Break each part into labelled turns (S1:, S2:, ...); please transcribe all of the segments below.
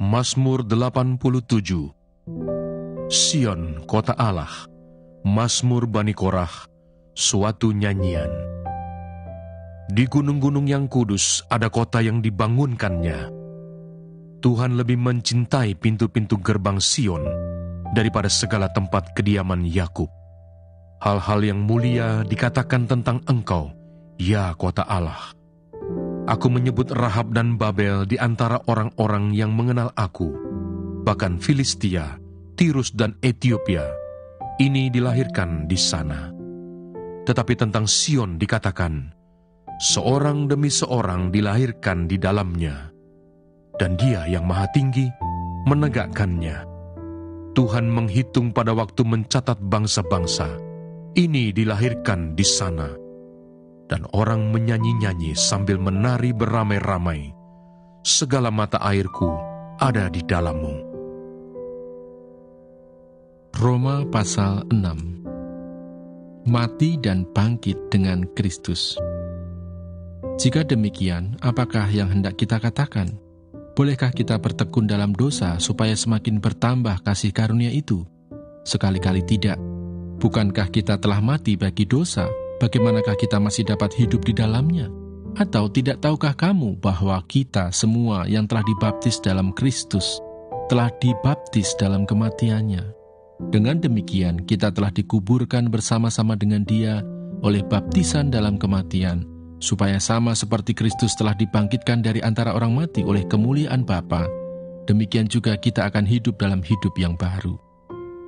S1: Mazmur 87. Sion, kota Allah, Mazmur Bani Korah, suatu nyanyian. Di gunung-gunung yang kudus ada kota yang dibangunkannya. Tuhan lebih mencintai pintu-pintu gerbang Sion daripada segala tempat kediaman Yakub. Hal-hal yang mulia dikatakan tentang Engkau, ya kota Allah. Aku menyebut Rahab dan Babel di antara orang-orang yang mengenal aku. Bahkan Filistia, Tirus dan Etiopia, ini dilahirkan di sana. Tetapi tentang Sion dikatakan, seorang demi seorang dilahirkan di dalamnya. Dan Dia yang Maha Tinggi menegakkannya. Tuhan menghitung pada waktu mencatat bangsa-bangsa, ini dilahirkan di sana. Dan orang menyanyi-nyanyi sambil menari beramai-ramai, segala mata airku ada di dalammu.
S2: Roma pasal 6. Mati dan bangkit dengan Kristus. Jika demikian, apakah yang hendak kita katakan? Bolehkah kita bertekun dalam dosa supaya semakin bertambah kasih karunia itu? Sekali-kali tidak. Bukankah kita telah mati bagi dosa? Bagaimanakah kita masih dapat hidup di dalamnya? Atau tidak tahukah kamu bahwa kita semua yang telah dibaptis dalam Kristus telah dibaptis dalam kematiannya? Dengan demikian kita telah dikuburkan bersama-sama dengan Dia oleh baptisan dalam kematian, supaya sama seperti Kristus telah dibangkitkan dari antara orang mati oleh kemuliaan Bapa, demikian juga kita akan hidup dalam hidup yang baru.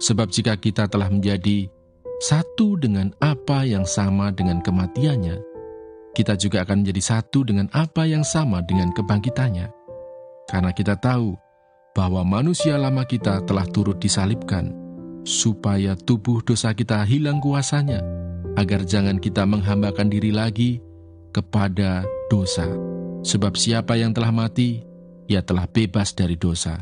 S2: Sebab jika kita telah menjadi satu dengan apa yang sama dengan kematiannya, kita juga akan menjadi satu dengan apa yang sama dengan kebangkitannya. Karena kita tahu bahwa manusia lama kita telah turut disalibkan, supaya tubuh dosa kita hilang kuasanya, agar jangan kita menghambakan diri lagi kepada dosa. Sebab siapa yang telah mati, ia telah bebas dari dosa.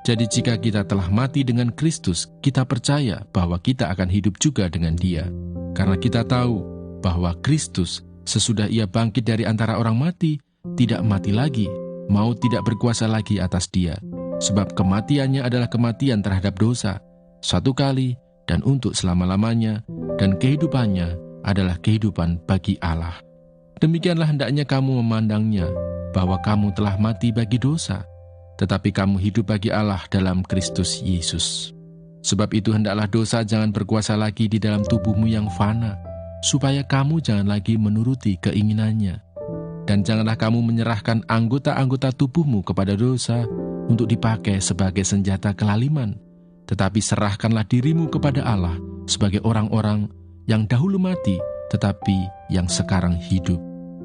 S2: Jadi jika kita telah mati dengan Kristus, kita percaya bahwa kita akan hidup juga dengan Dia. Karena kita tahu bahwa Kristus, sesudah Ia bangkit dari antara orang mati, tidak mati lagi, maut tidak berkuasa lagi atas Dia. Sebab kematiannya adalah kematian terhadap dosa, satu kali dan untuk selama-lamanya, dan kehidupannya adalah kehidupan bagi Allah. Demikianlah hendaknya kamu memandangnya, bahwa kamu telah mati bagi dosa, tetapi kamu hidup bagi Allah dalam Kristus Yesus. Sebab itu hendaklah dosa jangan berkuasa lagi di dalam tubuhmu yang fana, supaya kamu jangan lagi menuruti keinginannya. Dan janganlah kamu menyerahkan anggota-anggota tubuhmu kepada dosa untuk dipakai sebagai senjata kelaliman, tetapi serahkanlah dirimu kepada Allah sebagai orang-orang yang dahulu mati, tetapi yang sekarang hidup.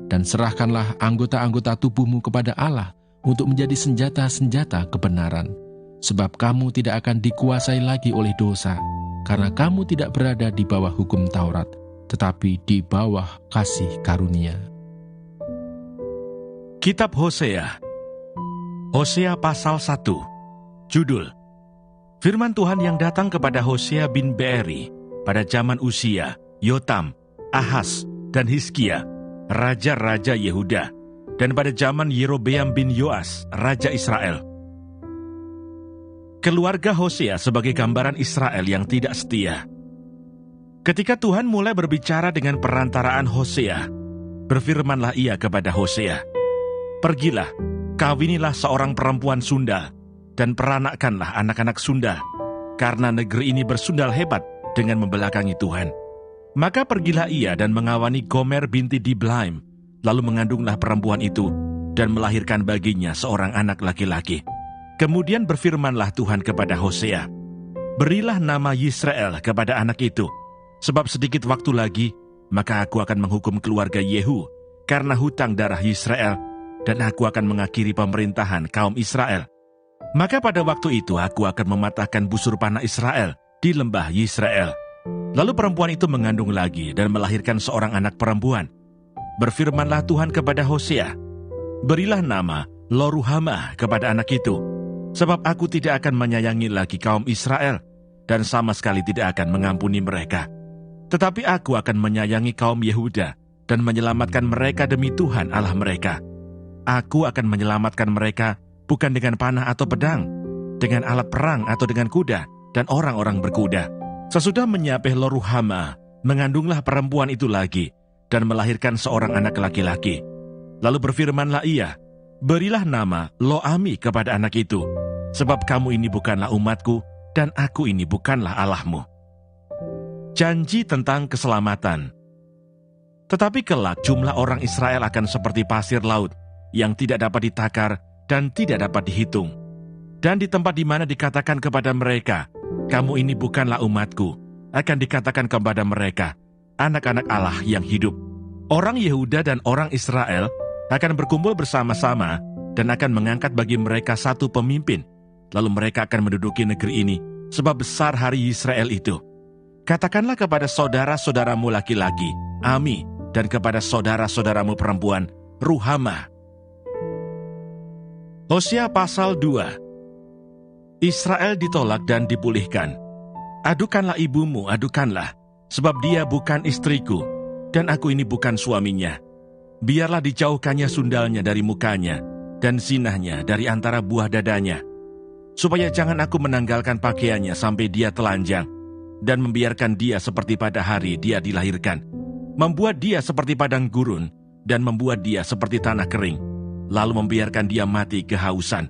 S2: Dan serahkanlah anggota-anggota tubuhmu kepada Allah untuk menjadi senjata-senjata kebenaran. Sebab kamu tidak akan dikuasai lagi oleh dosa, karena kamu tidak berada di bawah hukum Taurat, tetapi di bawah kasih karunia.
S3: Kitab Hosea. Hosea pasal 1. Judul: Firman Tuhan yang datang kepada Hosea bin Beeri pada zaman Usia, Yotam, Ahaz, dan Hizkia, raja-raja Yehuda, dan pada zaman Yerobeam bin Yoas, raja Israel. Keluarga Hosea sebagai gambaran Israel yang tidak setia. Ketika Tuhan mulai berbicara dengan perantaraan Hosea, berfirmanlah Ia kepada Hosea, "Pergilah, kawinilah seorang perempuan sundal, dan peranakkanlah anak-anak sundal, karena negeri ini bersundal hebat dengan membelakangi Tuhan." Maka pergilah ia dan mengawani Gomer binti Diblaim, lalu mengandunglah perempuan itu, dan melahirkan baginya seorang anak laki-laki. Kemudian berfirmanlah Tuhan kepada Hosea, "Berilah nama Yisrael kepada anak itu, sebab sedikit waktu lagi, maka aku akan menghukum keluarga Yehu, karena hutang darah Yisrael, dan aku akan mengakhiri pemerintahan kaum Israel. Maka pada waktu itu aku akan mematahkan busur panah Israel di lembah Yisrael." Lalu perempuan itu mengandung lagi dan melahirkan seorang anak perempuan. Berfirmanlah Tuhan kepada Hosea, "Berilah nama Lo-ruhamah kepada anak itu, sebab aku tidak akan menyayangi lagi kaum Israel, dan sama sekali tidak akan mengampuni mereka. Tetapi aku akan menyayangi kaum Yehuda, dan menyelamatkan mereka demi Tuhan Allah mereka. Aku akan menyelamatkan mereka bukan dengan panah atau pedang, dengan alat perang atau dengan kuda dan orang-orang berkuda. Sesudah menyapih Lo-ruhama, mengandunglah perempuan itu lagi dan melahirkan seorang anak laki-laki. Lalu berfirmanlah ia, berilah nama Lo-ami kepada anak itu, sebab kamu ini bukanlah umatku dan aku ini bukanlah Allahmu. Janji tentang keselamatan. Tetapi kelak jumlah orang Israel akan seperti pasir laut yang tidak dapat ditakar dan tidak dapat dihitung. Dan di tempat di mana dikatakan kepada mereka, kamu ini bukanlah umatku, akan dikatakan kepada mereka, anak-anak Allah yang hidup. Orang Yehuda dan orang Israel akan berkumpul bersama-sama dan akan mengangkat bagi mereka satu pemimpin. Lalu mereka akan menduduki negeri ini, sebab besar hari Israel itu. Katakanlah kepada saudara-saudaramu laki-laki, Ami, dan kepada saudara-saudaramu perempuan, Ruhama. Hosea pasal 2. Israel ditolak dan dipulihkan. Adukanlah ibumu, adukanlah, sebab dia bukan istriku, dan aku ini bukan suaminya. Biarlah dijauhkannya sundalnya dari mukanya, dan zinahnya dari antara buah dadanya, supaya jangan aku menanggalkan pakaiannya sampai dia telanjang, dan membiarkan dia seperti pada hari dia dilahirkan, membuat dia seperti padang gurun, dan membuat dia seperti tanah kering, lalu membiarkan dia mati kehausan.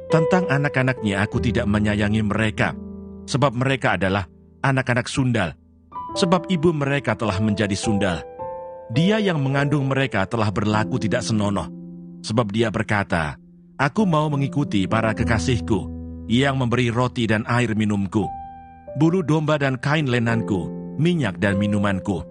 S3: Tentang anak-anaknya aku tidak menyayangi mereka, sebab mereka adalah anak-anak sundal, sebab ibu mereka telah menjadi sundal. Dia yang mengandung mereka telah berlaku tidak senonoh, sebab dia berkata, aku mau mengikuti para kekasihku, yang memberi roti dan air minumku, bulu domba dan kain lenanku, minyak dan minumanku.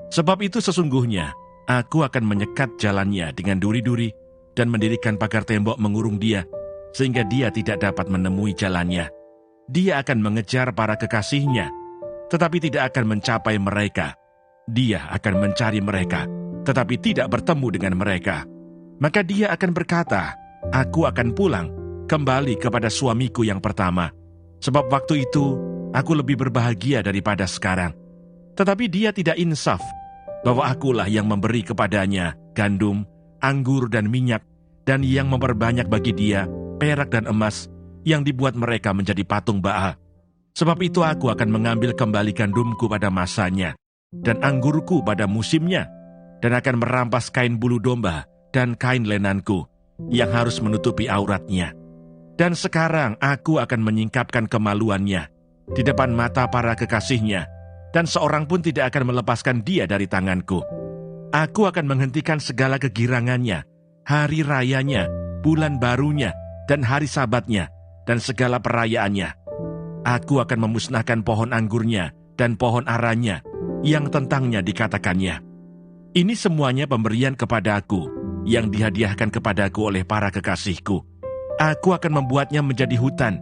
S3: Sebab itu sesungguhnya, aku akan menyekat jalannya dengan duri-duri, dan mendirikan pagar tembok mengurung dia, sehingga dia tidak dapat menemui jalannya. Dia akan mengejar para kekasihnya, tetapi tidak akan mencapai mereka. Dia akan mencari mereka, tetapi tidak bertemu dengan mereka. Maka dia akan berkata, aku akan pulang, kembali kepada suamiku yang pertama, sebab waktu itu aku lebih berbahagia daripada sekarang. Tetapi dia tidak insaf, bahwa akulah yang memberi kepadanya gandum, anggur dan minyak, dan yang memperbanyak bagi dia perak dan emas yang dibuat mereka menjadi patung Baal. Sebab itu aku akan mengambil kembali gandumku pada masanya, dan anggurku pada musimnya, dan akan merampas kain bulu domba dan kain lenanku yang harus menutupi auratnya. Dan sekarang aku akan menyingkapkan kemaluannya di depan mata para kekasihnya, dan seorang pun tidak akan melepaskan dia dari tanganku. Aku akan menghentikan segala kegirangannya, hari rayanya, bulan barunya, dan hari sabatnya, dan segala perayaannya. Aku akan memusnahkan pohon anggurnya dan pohon aranya, yang tentangnya dikatakannya, ini semuanya pemberian kepadaku, yang dihadiahkan kepadaku oleh para kekasihku. Aku akan membuatnya menjadi hutan,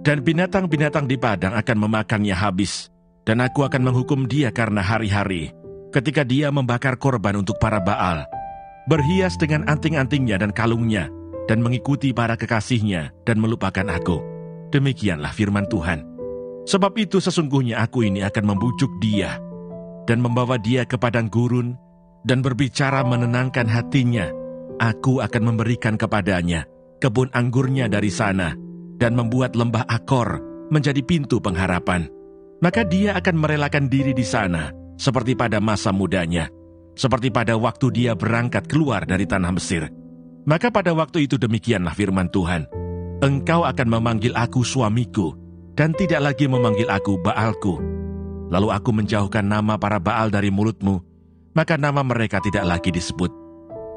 S3: dan binatang-binatang di padang akan memakannya habis. Dan aku akan menghukum dia karena hari-hari, ketika dia membakar korban untuk para Baal, berhias dengan anting-antingnya dan kalungnya, dan mengikuti para kekasihnya, dan melupakan aku. Demikianlah firman Tuhan. Sebab itu sesungguhnya aku ini akan membujuk dia, dan membawa dia ke padang gurun, dan berbicara menenangkan hatinya. Aku akan memberikan kepadanya kebun anggurnya dari sana, dan membuat lembah Akor menjadi pintu pengharapan. Maka dia akan merelakan diri di sana, seperti pada masa mudanya, seperti pada waktu dia berangkat keluar dari tanah Mesir. Maka pada waktu itu demikianlah firman Tuhan, engkau akan memanggil aku suamiku, dan tidak lagi memanggil aku Baalku. Lalu aku menjauhkan nama para Baal dari mulutmu, maka nama mereka tidak lagi disebut.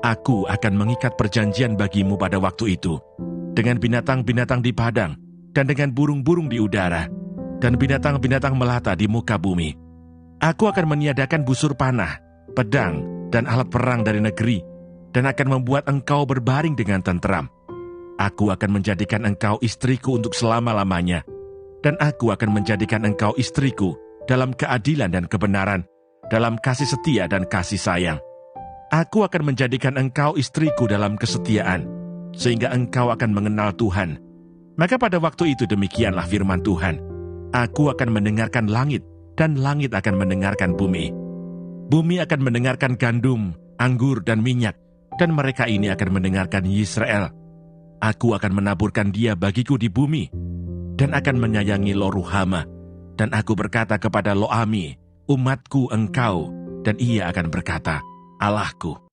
S3: Aku akan mengikat perjanjian bagimu pada waktu itu, dengan binatang-binatang di padang, dan dengan burung-burung di udara, dan binatang-binatang melata di muka bumi. Aku akan meniadakan busur panah, pedang, dan alat perang dari negeri, dan akan membuat engkau berbaring dengan tentram. Aku akan menjadikan engkau istriku untuk selama-lamanya, dan aku akan menjadikan engkau istriku dalam keadilan dan kebenaran, dalam kasih setia dan kasih sayang. Aku akan menjadikan engkau istriku dalam kesetiaan, sehingga engkau akan mengenal Tuhan. Maka pada waktu itu demikianlah firman Tuhan, aku akan mendengarkan langit, dan langit akan mendengarkan bumi. Bumi akan mendengarkan gandum, anggur, dan minyak, dan mereka ini akan mendengarkan Yisrael. Aku akan menaburkan dia bagiku di bumi, dan akan menyayangi Lo-ruhama. Dan aku berkata kepada Lo-ami, umatku engkau, dan ia akan berkata, Allahku.